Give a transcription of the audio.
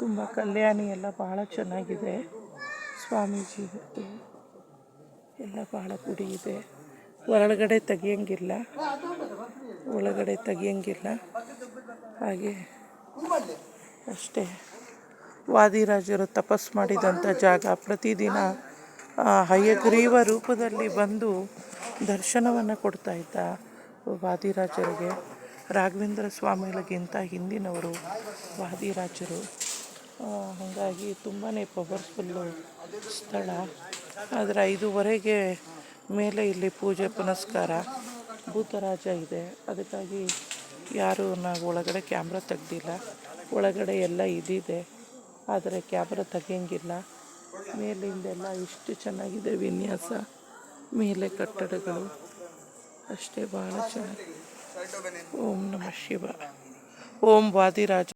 ತುಂಬ ಕಲ್ಯಾಣಿ ಎಲ್ಲ ಭಾಳ ಚೆನ್ನಾಗಿದೆ. ಸ್ವಾಮೀಜಿ ಎಲ್ಲ ಭಾಳ ಗುಡಿ ಇದೆ. ಒಳಗಡೆ ತೆಗಿಯಂಗಿಲ್ಲ ಹಾಗೆ ಅಷ್ಟೇ. ವಾದಿರಾಜರು ತಪಸ್ಸು ಮಾಡಿದಂಥ ಜಾಗ. ಪ್ರತಿದಿನ ಹಯಗ್ರೀವ ರೂಪದಲ್ಲಿ ಬಂದು ದರ್ಶನವನ್ನು ಕೊಡ್ತಾಯಿದ್ದ ವಾದಿರಾಜರಿಗೆ. ರಾಘವೇಂದ್ರ ಸ್ವಾಮಿಗಳಿಗಿಂತ ಹಿಂದಿನವರು ವಾದಿರಾಜರು. ಹಾಗಾಗಿ ತುಂಬಾ ಪವರ್ಫುಲ್ಲು ಸ್ಥಳ. ಆದರೆ 5:30 ಮೇಲೆ ಇಲ್ಲಿ ಪೂಜೆ ಪುನಸ್ಕಾರ. ಭೂತರಾಜ ಇದೆ, ಅದಕ್ಕಾಗಿ ಯಾರೂ ನಾವು ಒಳಗಡೆ ಕ್ಯಾಮ್ರಾ ತೆಗ್ದಿಲ್ಲ. ಒಳಗಡೆ ಎಲ್ಲ ಇದಿದೆ, ಆದರೆ ಕ್ಯಾಮ್ರಾ ತೆಗಿಯಂಗಿಲ್ಲ. ಮೇಲಿಂದೆಲ್ಲ ಇಷ್ಟು ಚೆನ್ನಾಗಿದೆ ವಿನ್ಯಾಸ, ಮೇಲೆ ಕಟ್ಟಡಗಳು ಅಷ್ಟೇ ಭಾಳ ಚೆನ್ನಾಗಿ. ಓಂ ನಮಃ ಶಿವ. ಓಂ ವಾದಿರಾಜ.